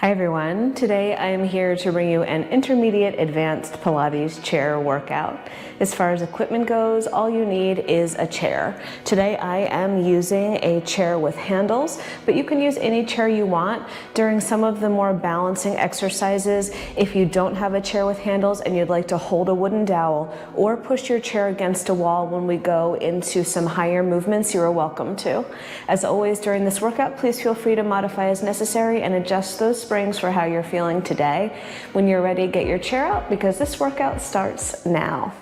Hi everyone, today I am here to bring you an intermediate advanced Pilates chair workout. As far as equipment goes, all you need is a chair. Today I am using a chair with handles, but you can use any chair you want. During some of the more balancing exercises, if you don't have a chair with handles and you'd like to hold a wooden dowel or push your chair against a wall when we go into some higher movements, you are welcome to. As always during this workout, please feel free to modify as necessary and adjust those springs for how you're feeling today. When you're ready, get your chair out because this workout starts now.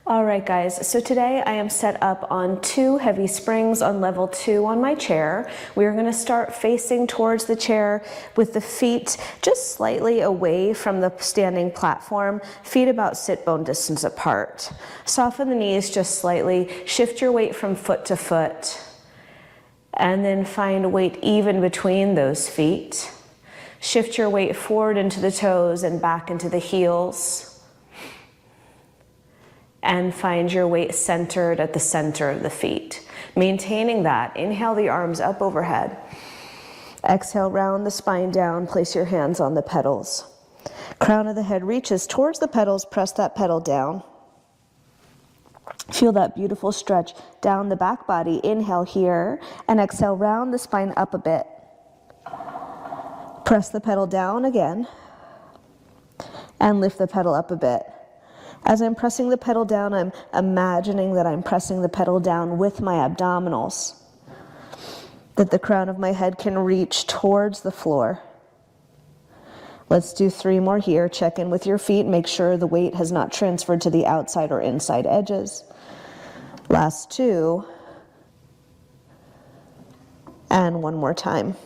All right guys, so today I am set up on 2 heavy springs on level 2 on my chair. We are going to start facing towards the chair with the feet just slightly away from the standing platform, feet about sit bone distance apart. Soften the knees just slightly, shift your weight from foot to foot, and then find weight even between those feet. Shift your weight forward into the toes and back into the heels. And find your weight centered at the center of the feet. Maintaining that, inhale the arms up overhead. Exhale, round the spine down, place your hands on the pedals. Crown of the head reaches towards the pedals, press that pedal down. Feel that beautiful stretch down the back body. Inhale here, and exhale, round the spine up a bit. Press the pedal down again, and lift the pedal up a bit. As I'm pressing the pedal down, I'm imagining that I'm pressing the pedal down with my abdominals, that the crown of my head can reach towards the floor. Let's do 3 more here. Check in with your feet. Make sure the weight has not transferred to the outside or inside edges. Last 2. And 1 more time.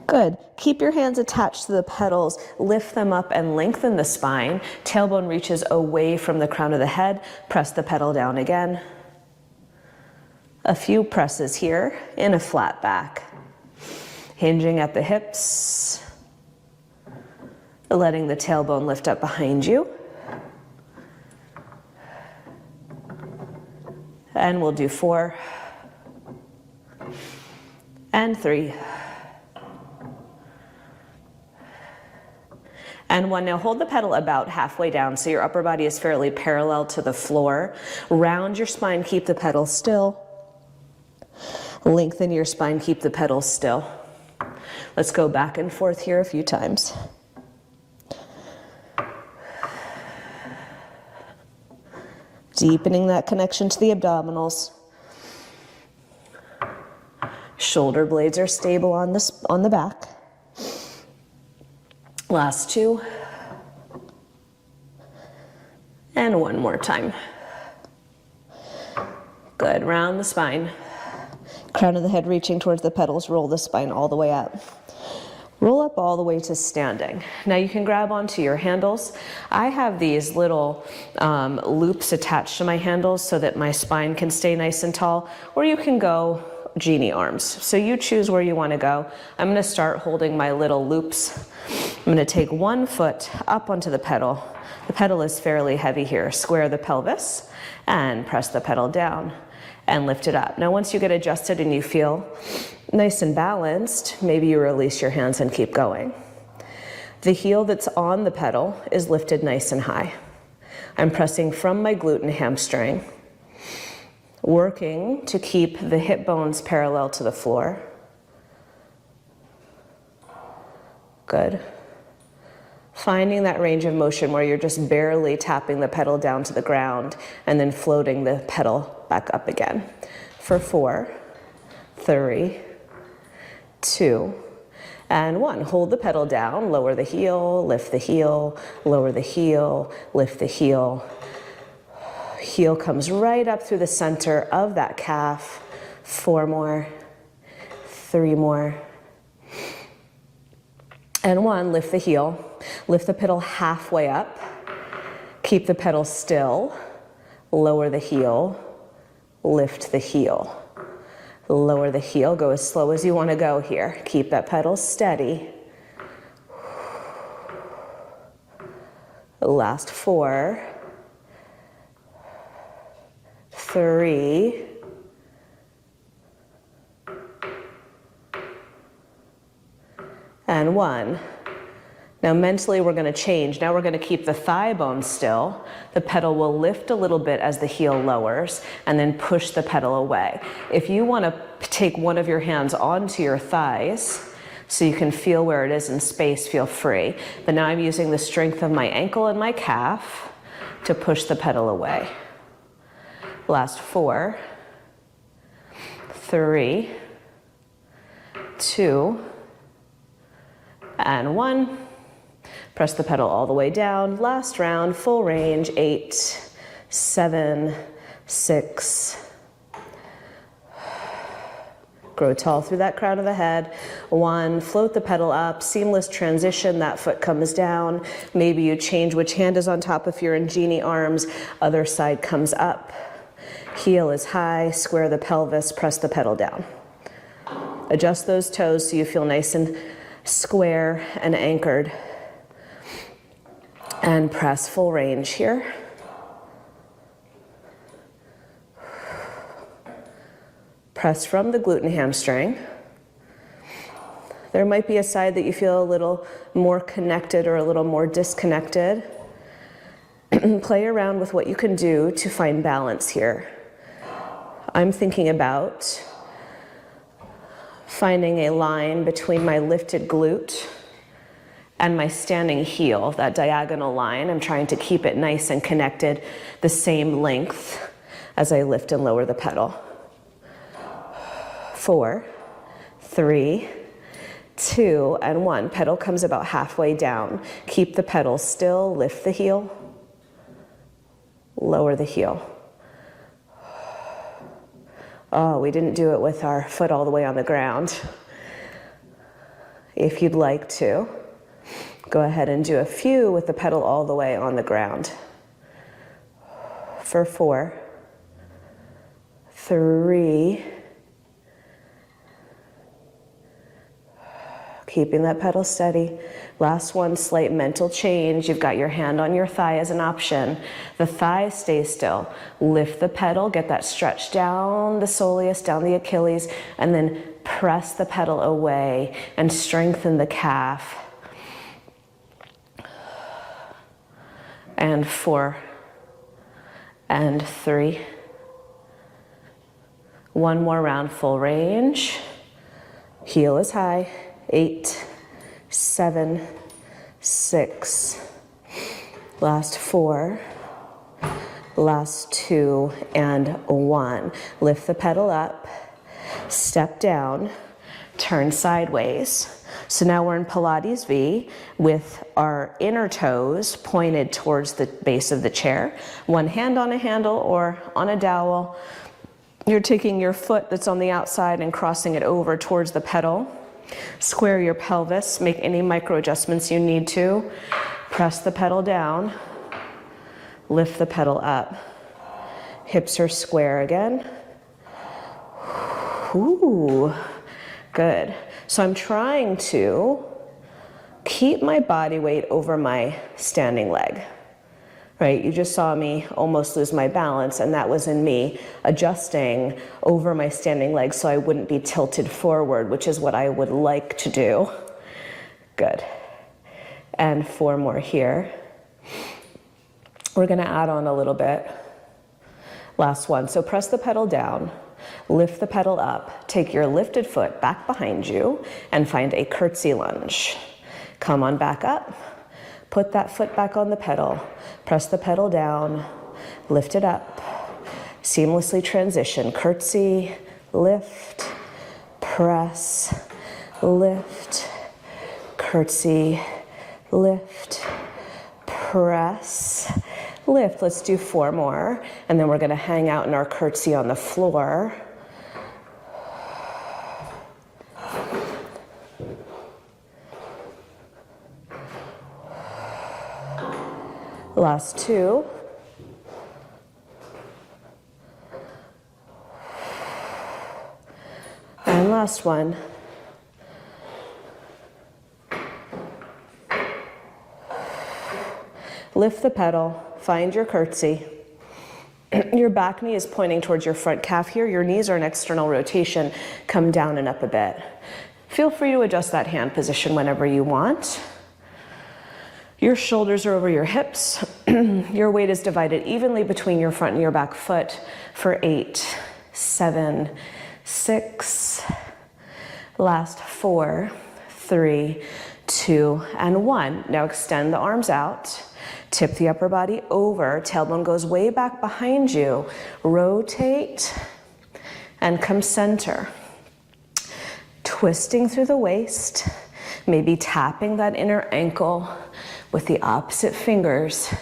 Good. Keep your hands attached to the pedals, lift them up and lengthen the spine. Tailbone reaches away from the crown of the head. Press the pedal down again. A few presses here in a flat back. Hinging at the hips. Letting the tailbone lift up behind you. And we'll do 4. And 3. And 1. Now hold the pedal about halfway down so your upper body is fairly parallel to the floor. Round your spine, keep the pedal still. Lengthen your spine, keep the pedal still. Let's go back and forth here a few times. Deepening that connection to the abdominals. Shoulder blades are stable on the back. Last 2. And 1 more time. Good. Round the spine. Crown of the head reaching towards the pedals. Roll the spine all the way up. Roll up all the way to standing. Now you can grab onto your handles. I have these little loops attached to my handles so that my spine can stay nice and tall, or you can go genie arms. So you choose where you want to go. I'm going to start holding my little loops. I'm going to take 1 foot up onto the pedal. The pedal is fairly heavy here. Square the pelvis and press the pedal down and lift it up. Now once you get adjusted and you feel nice and balanced, maybe you release your hands and keep going. The heel that's on the pedal is lifted nice and high. I'm pressing from my glute and hamstring, working to keep the hip bones parallel to the floor. Good. Finding that range of motion where you're just barely tapping the pedal down to the ground and then floating the pedal back up again. For 4, 3, 2, and 1. Hold the pedal down, lower the heel, lift the heel, lower the heel, lift the heel. Heel comes right up through the center of that calf. 4 more, 3 more, and 1. Lift the heel. Lift the pedal halfway up. Keep the pedal still. Lower the heel. Lift the heel. Lower the heel. Go as slow as you want to go here. Keep that pedal steady. Last 4, 3, and 1. Now mentally we're going to change. Now we're going to keep the thigh bone still. The pedal will lift a little bit as the heel lowers and then push the pedal away. If you want to take one of your hands onto your thighs so you can feel where it is in space, feel free. But now I'm using the strength of my ankle and my calf to push the pedal away. Last 4, 3, 2, and 1. Press the pedal all the way down. Last round, full range, 8, 7, 6. Grow tall through that crown of the head. 1, float the pedal up, seamless transition, that foot comes down. Maybe you change which hand is on top if you're in genie arms. Other side comes up. Heel is high, square the pelvis, press the pedal down. Adjust those toes so you feel nice and square and anchored. And press full range here. Press from the glute and hamstring. There might be a side that you feel a little more connected or a little more disconnected. Play around with what you can do to find balance here. I'm thinking about finding a line between my lifted glute and my standing heel, that diagonal line. I'm trying to keep it nice and connected, the same length as I lift and lower the pedal. 4, 3, 2, and 1. Pedal comes about halfway down. Keep the pedal still, lift the heel, lower the heel. Oh, we didn't do it with our foot all the way on the ground. If you'd like to, go ahead and do a few with the pedal all the way on the ground. For 4, 3, keeping that pedal steady. Last one, slight mental change. You've got your hand on your thigh as an option. The thigh stays still. Lift the pedal, get that stretch down the soleus, down the Achilles, and then press the pedal away and strengthen the calf. And 4, and 3. One more round, full range. Heel is high. 8, 7, 6. Last 4. Last 2, and 1. Lift the pedal up. Step down. Turn sideways. So now we're in Pilates V with our inner toes pointed towards the base of the chair. One hand on a handle or on a dowel. You're taking your foot that's on the outside and crossing it over towards the pedal. Square your pelvis, make any micro adjustments you need to. Press the pedal down. Lift the pedal up. Hips are square again. Ooh, good. So I'm trying to keep my body weight over my standing leg, right? You just saw me almost lose my balance, and that was in me adjusting over my standing leg so I wouldn't be tilted forward, which is what I would like to do. Good. And 4 more here. We're gonna add on a little bit. Last one. So press the pedal down. Lift the pedal up, take your lifted foot back behind you and find a curtsy lunge. Come on back up, put that foot back on the pedal, press the pedal down, lift it up, seamlessly transition, curtsy, lift, press, lift, curtsy, lift, press, lift. Let's do 4 more, and then we're gonna hang out in our curtsy on the floor. Last 2. And last one. Lift the pedal, find your curtsy. Your back knee is pointing towards your front calf here. Your knees are an external rotation. Come down and up a bit. Feel free to adjust that hand position whenever you want. Your shoulders are over your hips. Your weight is divided evenly between your front and your back foot for 8, 7, 6, last 4, 3, 2, and 1. Now extend the arms out. Tip the upper body over. Tailbone goes way back behind you. Rotate and come center. Twisting through the waist. Maybe tapping that inner ankle with the opposite fingers.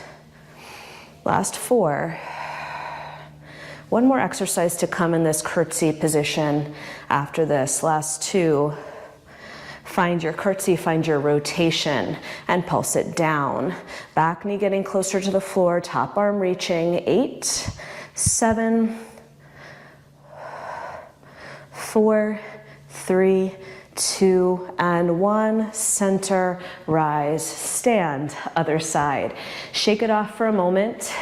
Last 4. One more exercise to come in this curtsy position after this. Last 2. Find your curtsy, find your rotation, and pulse it down. Back knee getting closer to the floor, top arm reaching. 8, 7, 4, 3, 2, and 1. Center, rise, stand, other side. Shake it off for a moment.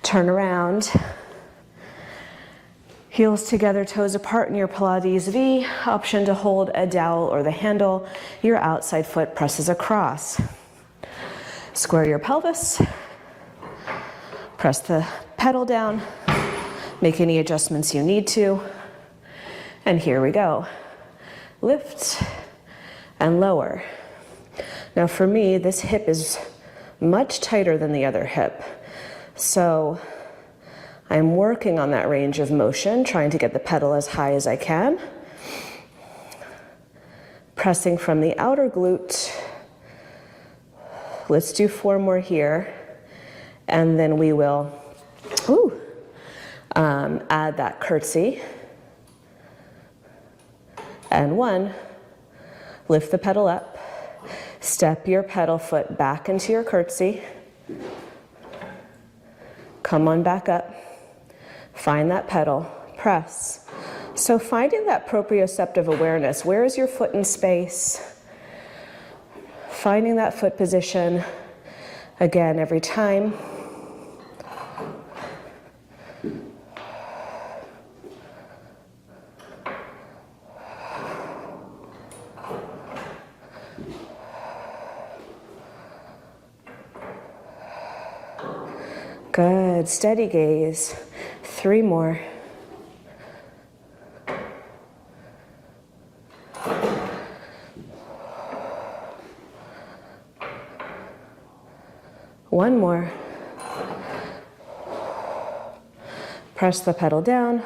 Turn around. Heels together, toes apart in your Pilates V. Option to hold a dowel or the handle. Your outside foot presses across. Square your pelvis. Press the pedal down. Make any adjustments you need to. And here we go. Lift and lower. Now for me, this hip is much tighter than the other hip. So I'm working on that range of motion, trying to get the pedal as high as I can. Pressing from the outer glute. Let's do 4 more here. And then we will add that curtsy. And 1, lift the pedal up. Step your pedal foot back into your curtsy. Come on back up. Find that pedal, press. So finding that proprioceptive awareness, where is your foot in space? Finding that foot position, again, every time. Good, steady gaze. 3 more. One more. Press the pedal down.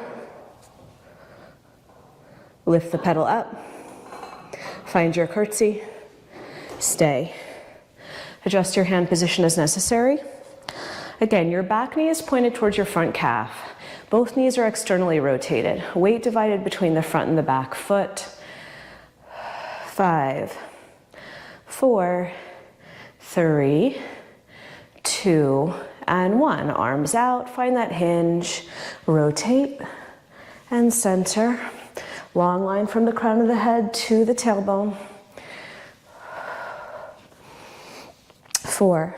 Lift the pedal up. Find your curtsy. Stay. Adjust your hand position as necessary. Again, your back knee is pointed towards your front calf. Both knees are externally rotated. Weight divided between the front and the back foot. 5, 4, 3, 2, and 1. Arms out, find that hinge. Rotate and center. Long line from the crown of the head to the tailbone. 4,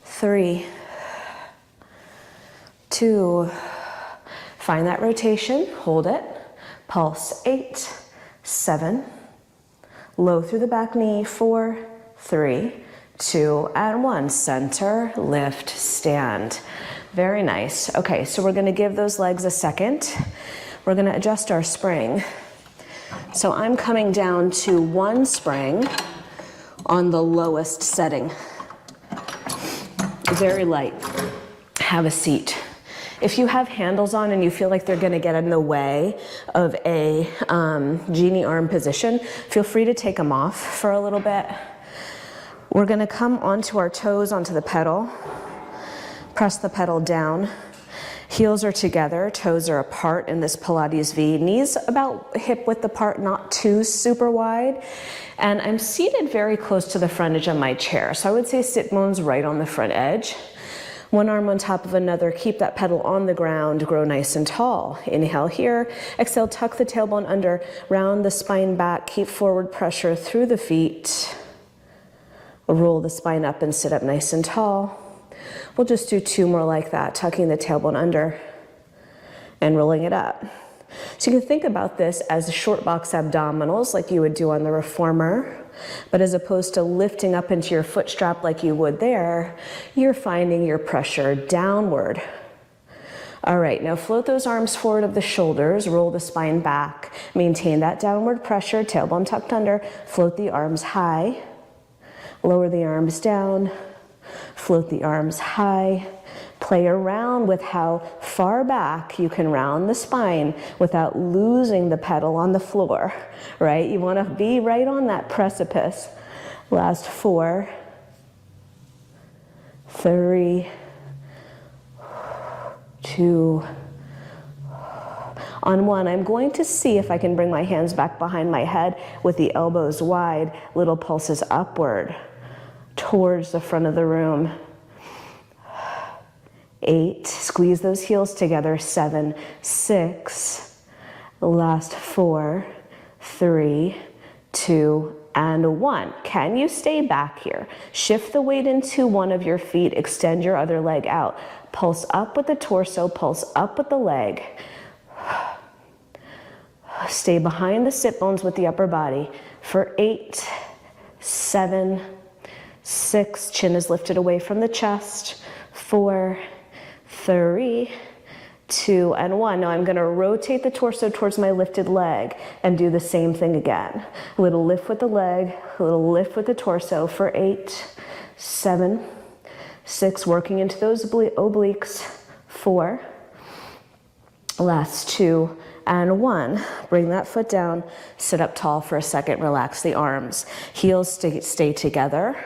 3, 2, find that rotation, hold it, pulse. 8, 7, low through the back knee. 4, 3, 2, and 1. Center, lift, stand. Very nice. Okay, so we're going to give those legs a second. We're going to adjust our spring. So I'm coming down to 1 spring on the lowest setting. Very light. Have a seat. If you have handles on and you feel like they're going to get in the way of a genie arm position, feel free to take them off for a little bit. We're going to come onto our toes, onto the pedal. Press the pedal down. Heels are together, toes are apart in this Pilates V. Knees about hip width apart, not too super wide. And I'm seated very close to the front edge of my chair. So I would say sit bones right on the front edge. One arm on top of another, keep that pedal on the ground, grow nice and tall. Inhale here, exhale, tuck the tailbone under, round the spine back, keep forward pressure through the feet. Roll the spine up and sit up nice and tall. We'll just do 2 more like that, tucking the tailbone under and rolling it up. So you can think about this as short box abdominals like you would do on the reformer, but as opposed to lifting up into your foot strap like you would there, you're finding your pressure downward. All right, now float those arms forward of the shoulders, roll the spine back, maintain that downward pressure, tailbone tucked under, float the arms high, lower the arms down, float the arms high. Play around with how far back you can round the spine without losing the pedal on the floor, right? You want to be right on that precipice. Last 4, 3, 2, on 1, I'm going to see if I can bring my hands back behind my head with the elbows wide, little pulses upward towards the front of the room. 8, squeeze those heels together. 7, 6, last 4, 3, 2, and 1. Can you stay back here? Shift the weight into one of your feet, extend your other leg out. Pulse up with the torso, pulse up with the leg. Stay behind the sit bones with the upper body for 8, 7, 6, chin is lifted away from the chest. 4, 3, 2, and 1. Now I'm going to rotate the torso towards my lifted leg and do the same thing again. A little lift with the leg, a little lift with the torso for 8, 7, 6, working into those obliques. 4, last 2, and 1. Bring that foot down, sit up tall for a second, relax the arms. Heels stay together.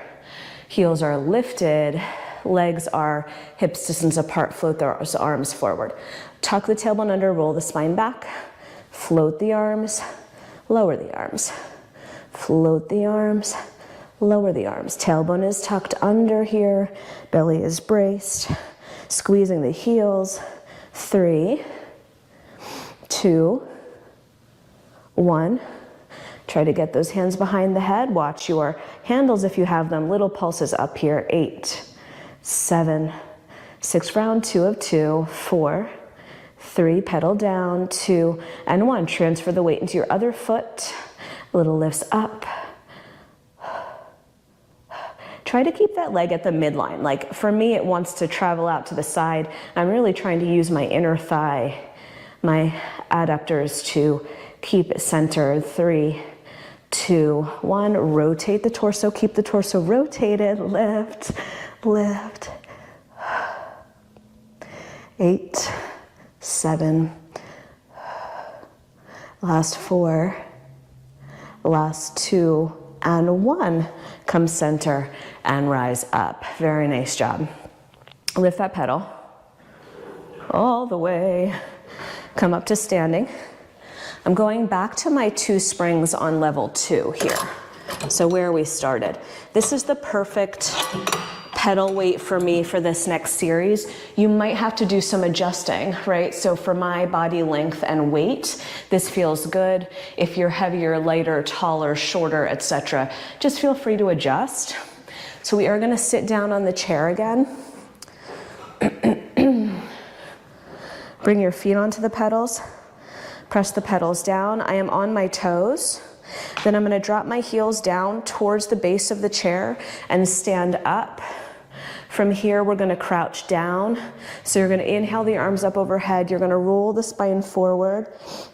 Heels are lifted. Legs are hips distance apart, float those arms forward. Tuck the tailbone under, roll the spine back. Float the arms, lower the arms. Float the arms, lower the arms. Tailbone is tucked under here, belly is braced. Squeezing the heels. 3, 2, 1. Try to get those hands behind the head. Watch your handles if you have them. Little pulses up here. 8, 7, 6, round 2 of 2, 4, 3, pedal down, 2, and 1. Transfer the weight into your other foot. Little lifts up. Try to keep that leg at the midline. Like for me, it wants to travel out to the side. I'm really trying to use my inner thigh, my adductors to keep it centered. 3, 2, 1. Rotate the torso. Keep the torso rotated. Lift. Lift. 8, 7, last 4, last 2, and 1. Come center and rise up. Very nice job. Lift that pedal all the way. Come up to standing. I'm going back to my 2 springs on level 2 here. So where we started. This is the perfect pedal weight for me for this next series. You might have to do some adjusting, right? So for my body length and weight, this feels good. If you're heavier, lighter, taller, shorter, etc., just feel free to adjust. So we are going to sit down on the chair again. Bring your feet onto the pedals. Press the pedals down. I am on my toes. Then I'm going to drop my heels down towards the base of the chair and stand up. From here, we're going to crouch down. So you're going to inhale the arms up overhead. You're going to roll the spine forward.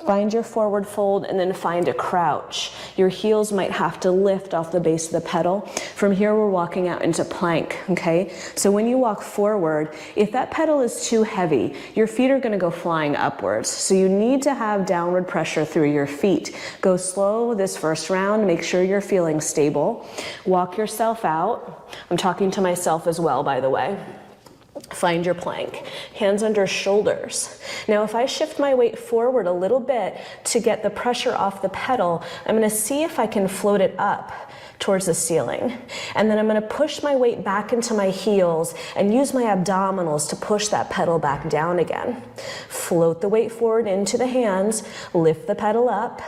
Find your forward fold and then find a crouch. Your heels might have to lift off the base of the pedal. From here, we're walking out into plank, okay? So when you walk forward, if that pedal is too heavy, your feet are going to go flying upwards. So you need to have downward pressure through your feet. Go slow this first round. Make sure you're feeling stable. Walk yourself out. I'm talking to myself as well, by the way. Find your plank. Hands under shoulders. Now, if I shift my weight forward a little bit to get the pressure off the pedal, I'm going to see if I can float it up towards the ceiling. And then I'm going to push my weight back into my heels and use my abdominals to push that pedal back down again. Float the weight forward into the hands. Lift the pedal up.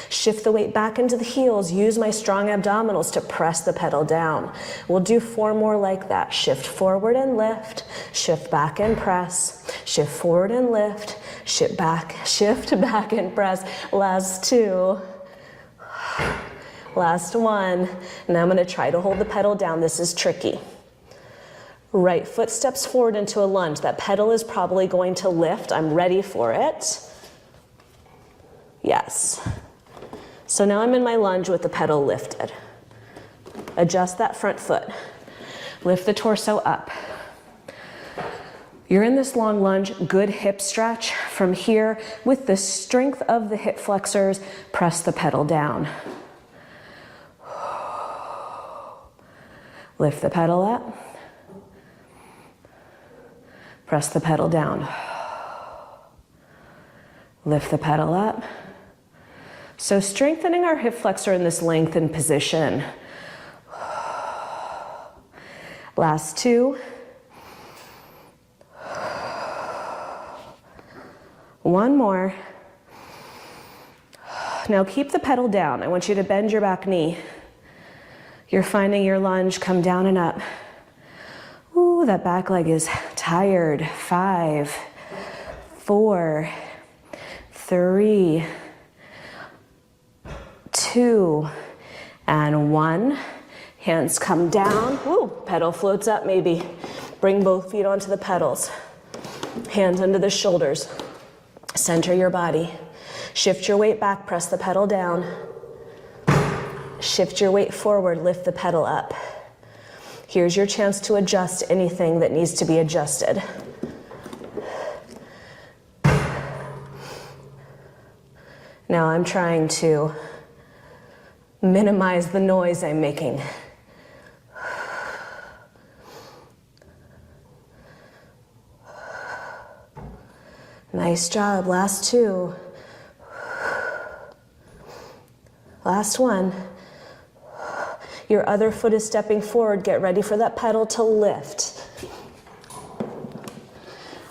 Shift the weight back into the heels. Use my strong abdominals to press the pedal down. We'll do 4 more like that. Shift forward and lift. Shift back and press. Shift forward and lift. Shift back and press. Last 2. Last 1. Now I'm going to try to hold the pedal down. This is tricky. Right foot steps forward into a lunge. That pedal is probably going to lift. I'm ready for it. Yes. So now I'm in my lunge with the pedal lifted. Adjust that front foot. Lift the torso up. You're in this long lunge, good hip stretch. From here, with the strength of the hip flexors, press the pedal down. Lift the pedal up. Press the pedal down. Lift the pedal up. So strengthening our hip flexor in this lengthened position. Last 2. 1 more. Now keep the pedal down. I want you to bend your back knee. You're finding your lunge come down and up. Ooh, that back leg is tired. 5, 4, 3, 2, and 1. Hands come down. Woo, pedal floats up maybe. Bring both feet onto the pedals. Hands under the shoulders. Center your body. Shift your weight back, press the pedal down. Shift your weight forward, lift the pedal up. Here's your chance to adjust anything that needs to be adjusted. Now I'm trying to minimize the noise I'm making. Nice job. Last 2. Last 1. Your other foot is stepping forward. Get ready for that pedal to lift.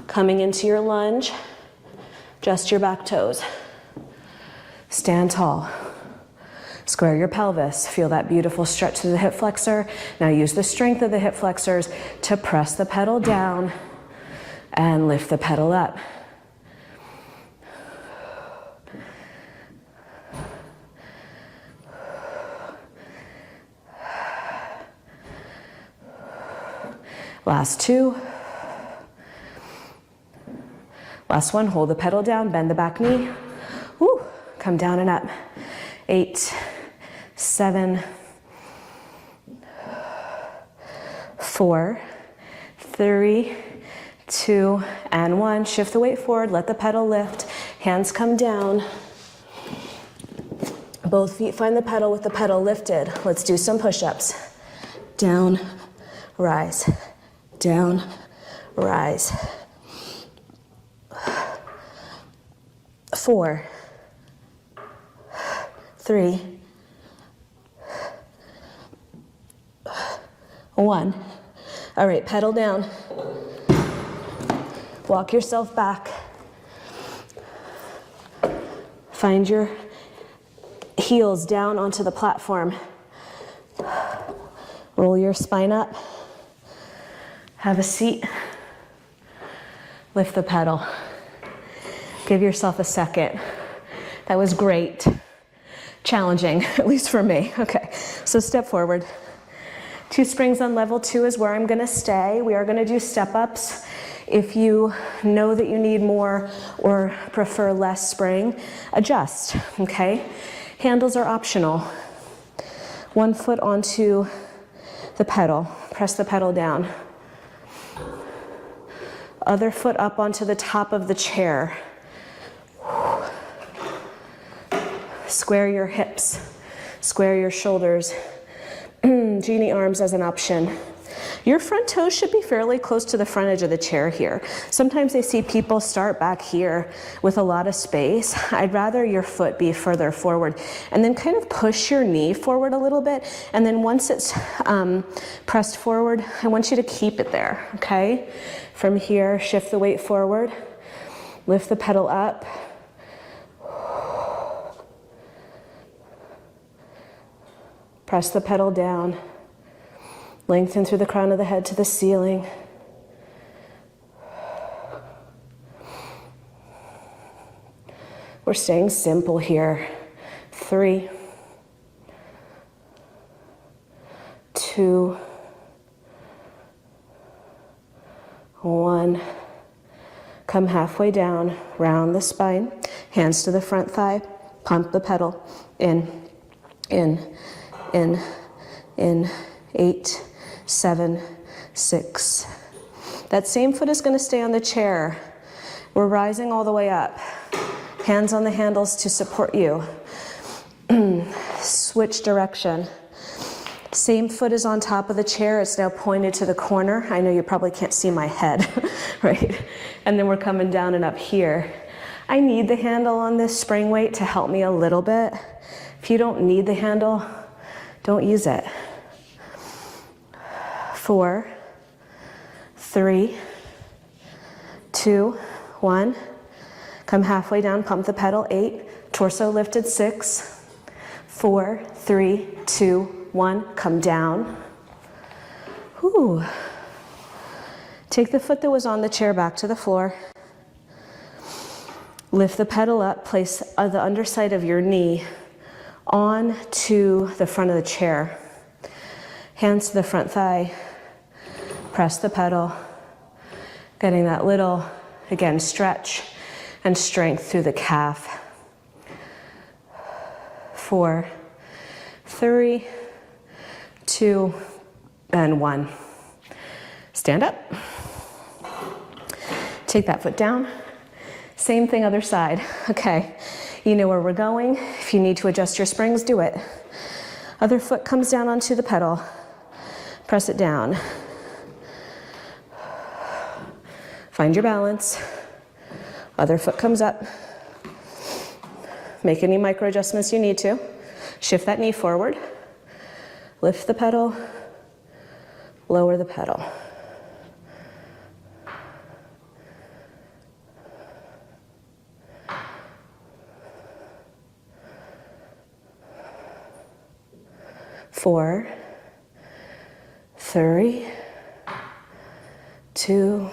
Coming into your lunge, just your back toes. Stand tall. Square your pelvis. Feel that beautiful stretch through the hip flexor. Now use the strength of the hip flexors to press the pedal down and lift the pedal up. Last 2. Last 1, hold the pedal down, bend the back knee. Woo, come down and up. 8, 7, 4, 3, 2, and 1. Shift the weight forward, let the pedal lift. Hands come down. Both feet find the pedal with the pedal lifted. Let's do some push-ups. Down, rise. Down, rise. 4, 3, 1. All right, pedal down. Walk yourself back. Find your heels down onto the platform. Roll your spine up. Have a seat. Lift the pedal. Give yourself a second. That was great. Challenging, at least for me. Okay, so step forward. 2 springs on level 2 is where I'm gonna stay. We are gonna do step-ups. If you know that you need more or prefer less spring, adjust, okay? Handles are optional. 1 foot onto the pedal. Press the pedal down. Other foot up onto the top of the chair. Square your hips. Square your shoulders. Genie arms as an option. Your front toes should be fairly close to the front edge of the chair here. Sometimes I see people start back here with a lot of space. I'd rather your foot be further forward and then kind of push your knee forward a little bit. And then once it's pressed forward, I want you to keep it there, okay? From here, shift the weight forward, lift the pedal up. Press the pedal down. Lengthen through the crown of the head to the ceiling. We're staying simple here. 3, 2, 1. Come halfway down, round the spine, hands to the front thigh, pump the pedal, in, 8, 7, 6. That same foot is going to stay on the chair. We're rising all the way up. Hands on the handles to support you. Switch direction. Same foot is on top of the chair. It's now pointed to the corner. I know you probably can't see my head, right? And then we're coming down and up here. I need the handle on this spring weight to help me a little bit. If you don't need the handle, don't use it. 4, 3, 2, 1. Come halfway down, pump the pedal. 8, torso lifted. 6, 4, 3, 2, 1. Come down. Whew. Take the foot that was on the chair back to the floor. Lift the pedal up, place the underside of your knee onto the front of the chair. Hands to the front thigh. Press the pedal. Getting that little, again, stretch and strength through the calf. 4, 3, 2, and 1. Stand up. Take that foot down. Same thing, other side. Okay, you know where we're going. If you need to adjust your springs, do it. Other foot comes down onto the pedal. Press it down. Find your balance. Other foot comes up. Make any micro adjustments you need to. Shift that knee forward. Lift the pedal. Lower the pedal. Four, 3, 2,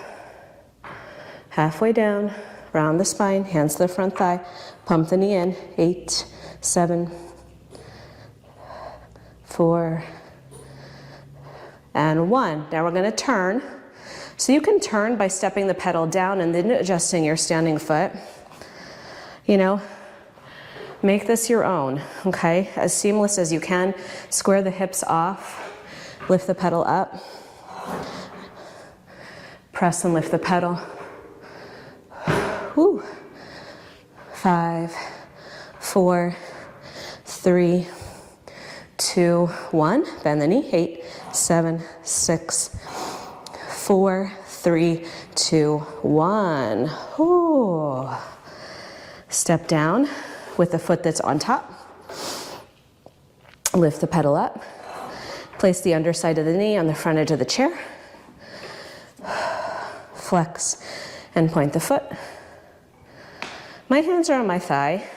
halfway down, round the spine, hands to the front thigh, pump the knee in. 8, 7, 4, and 1. Now we're going to turn. So you can turn by stepping the pedal down and then adjusting your standing foot. You know, make this your own, okay? As seamless as you can. Square the hips off. Lift the pedal up. Press and lift the pedal. Woo. 5, 4, 3, 2, 1. Bend the knee. 8, 7, 6, 4, 3, 2, 1. Ooh. Step down with the foot that's on top. Lift the pedal up. Place the underside of the knee on the front edge of the chair. Flex and point the foot. My hands are on my thigh.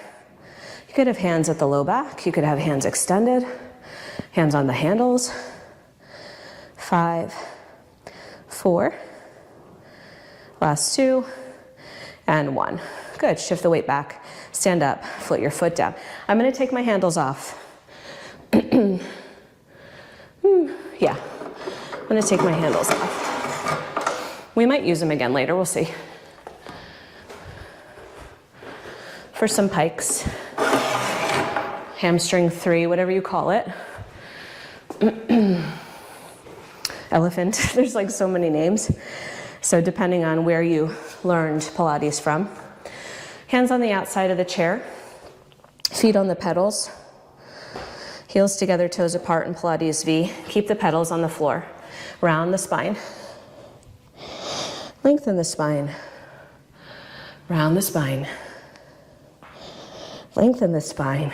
You could have hands at the low back. You could have hands extended. Hands on the handles. 5, 4. Last 2. And 1. Good. Shift the weight back. Stand up. Float your foot down. I'm going to take my handles off. Yeah. I'm going to take my handles off. We might use them again later. We'll see. For some pikes. Hamstring 3, whatever you call it. Elephant. There's like so many names. So depending on where you learned Pilates from. Hands on the outside of the chair. Feet on the pedals. Heels together, toes apart in Pilates V. Keep the pedals on the floor. Round the spine. Lengthen the spine. Round the spine. Lengthen the spine.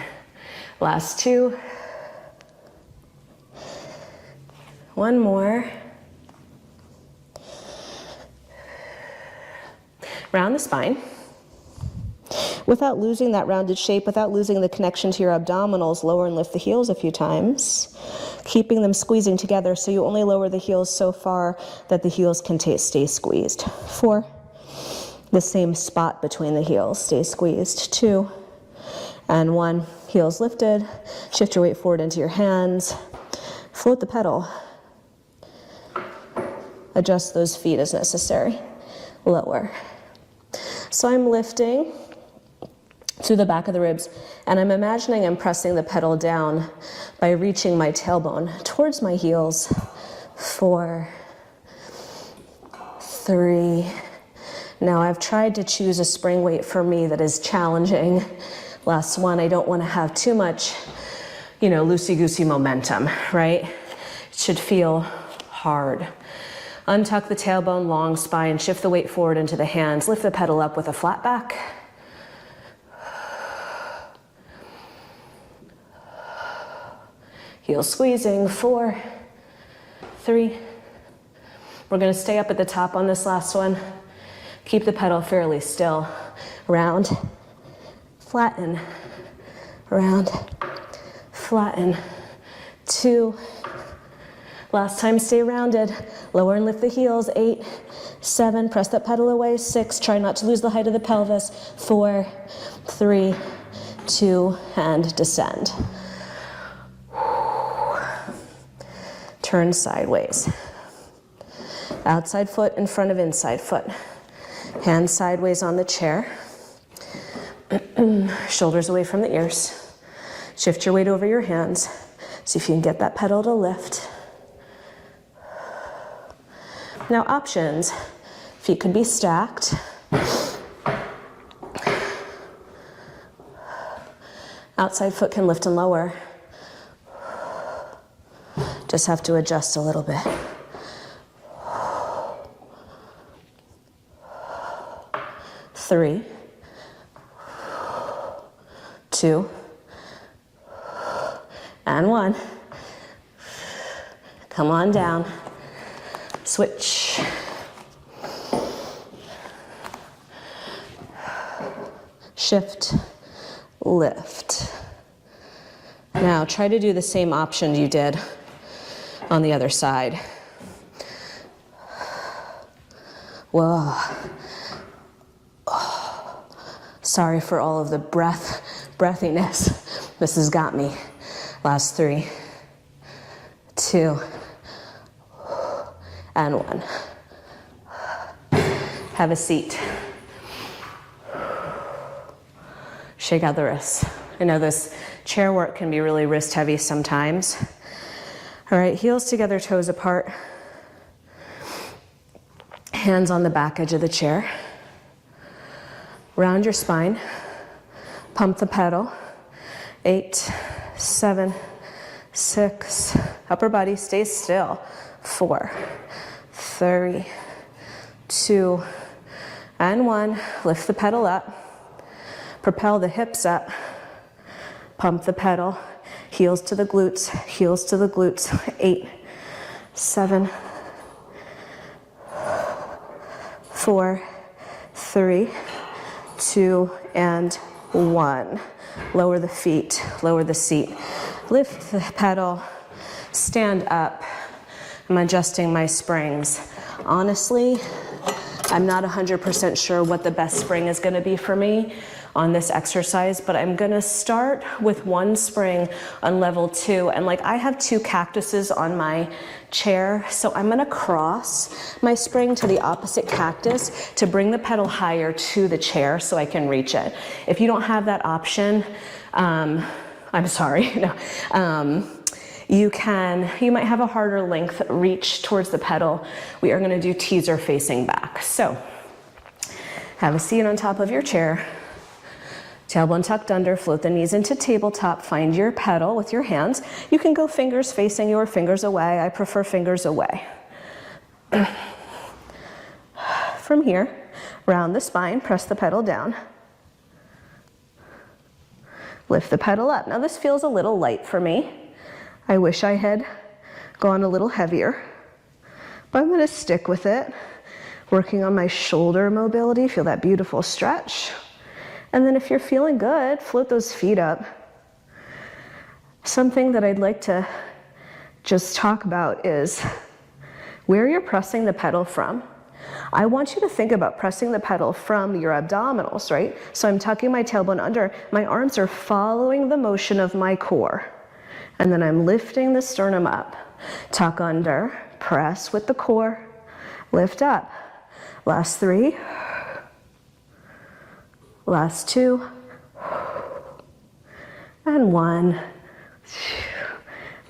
Last 2. 1 more. Round the spine. Without losing that rounded shape, without losing the connection to your abdominals, lower and lift the heels a few times, keeping them squeezing together so you only lower the heels so far that the heels can stay squeezed. 4, the same spot between the heels, stay squeezed. 2, and 1, heels lifted, shift your weight forward into your hands, float the pedal, adjust those feet as necessary, lower. So I'm lifting through the back of the ribs, and I'm imagining I'm pressing the pedal down by reaching my tailbone towards my heels. 4, 3. Now I've tried to choose a spring weight for me that is challenging. Last one, I don't want to have too much, loosey-goosey momentum, right? It should feel hard. Untuck the tailbone, long spine, shift the weight forward into the hands, lift the pedal up with a flat back. Heels squeezing, 4, 3. We're gonna stay up at the top on this last one. Keep the pedal fairly still. Round, flatten, round, flatten. 2. Last time, stay rounded. Lower and lift the heels. 8, 7, press that pedal away. 6, try not to lose the height of the pelvis. 4, 3, 2, and descend. Turn sideways. Outside foot in front of inside foot. Hands sideways on the chair. Shoulders away from the ears. Shift your weight over your hands. See if you can get that pedal to lift. Now options, feet could be stacked. Outside foot can lift and lower. Just have to adjust a little bit. 3, 2, and 1. Come on down. Switch. Shift, lift. Now try to do the same option you did on the other side. Whoa. Oh. Sorry for all of the breathiness. This has got me. Last 3, 2, and 1. Have a seat. Shake out the wrists. I know this chair work can be really wrist heavy sometimes. All right, heels together, toes apart. Hands on the back edge of the chair. Round your spine. Pump the pedal. 8, 7, 6. Upper body stays still. 4, 3, 2, and 1. Lift the pedal up. Propel the hips up. Pump the pedal. Heels to the glutes. Heels to the glutes. 8, 7, 4, 3, 2, and 1. Lower the feet. Lower the seat. Lift the pedal. Stand up. I'm adjusting my springs. Honestly, I'm not 100% sure what the best spring is going to be for me on this exercise, but I'm going to start with one spring on level 2. And like I have 2 cactuses on my chair, so I'm going to cross my spring to the opposite cactus to bring the pedal higher to the chair so I can reach it. If you don't have that option, I'm sorry. No. You might have a harder length reach towards the pedal. We are going to do teaser facing back. So have a seat on top of your chair. Tailbone tucked under, float the knees into tabletop, find your pedal with your hands. You can go fingers facing you or fingers away. I prefer fingers away. From here, round the spine, press the pedal down. Lift the pedal up. Now this feels a little light for me. I wish I had gone a little heavier, but I'm gonna stick with it. Working on my shoulder mobility, feel that beautiful stretch. And then if you're feeling good, float those feet up. Something that I'd like to just talk about is where you're pressing the pedal from. I want you to think about pressing the pedal from your abdominals, right? So I'm tucking my tailbone under. My arms are following the motion of my core. And then I'm lifting the sternum up. Tuck under, press with the core, lift up. Last 3. Last 2. And 1.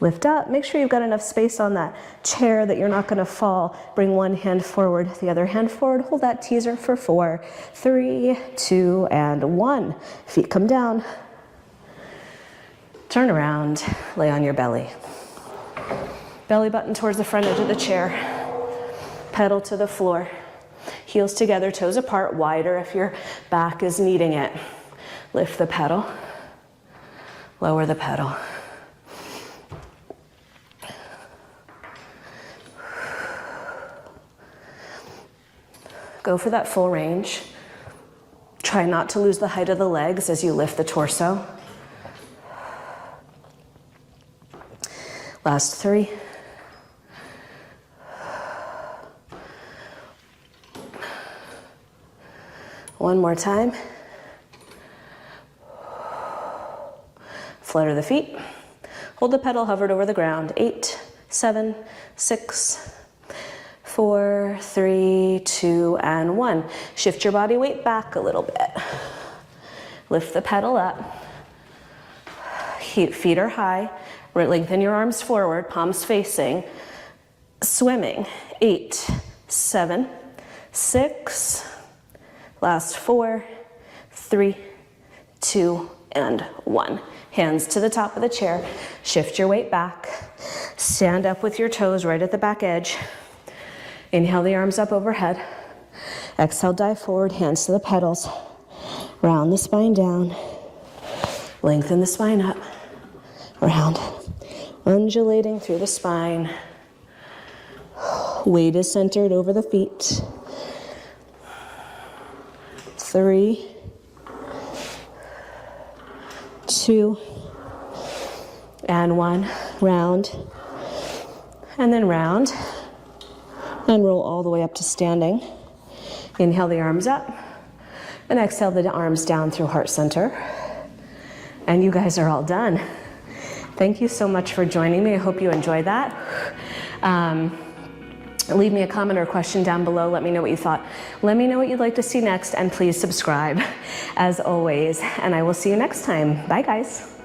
Lift up. Make sure you've got enough space on that chair that you're not going to fall. Bring one hand forward, the other hand forward. Hold that teaser for 4, 3, 2, and 1. Feet come down. Turn around. Lay on your belly. Belly button towards the front edge of the chair. Pedal to the floor. Heels together, toes apart, wider if your back is needing it. Lift the pedal. Lower the pedal. Go for that full range. Try not to lose the height of the legs as you lift the torso. Last 3. One more time. Flutter the feet. Hold the pedal hovered over the ground. 8, 7, 6, 4, 3, 2, and 1. Shift your body weight back a little bit. Lift the pedal up. Feet are high. Lengthen your arms forward, palms facing. Swimming. 8, 7, 6. Last 4, 3, 2, and 1. Hands to the top of the chair. Shift your weight back. Stand up with your toes right at the back edge. Inhale the arms up overhead. Exhale, dive forward, hands to the pedals. Round the spine down. Lengthen the spine up. Round. Undulating through the spine. Weight is centered over the feet. 3, 2, and 1. Round. And then round. And roll all the way up to standing. Inhale the arms up. And exhale the arms down through heart center. And you guys are all done. Thank you so much for joining me. I hope you enjoyed that. Leave me a comment or question down below. Let me know what you thought. Let me know what you'd like to see next, and please subscribe as always. And I will see you next time. Bye, guys.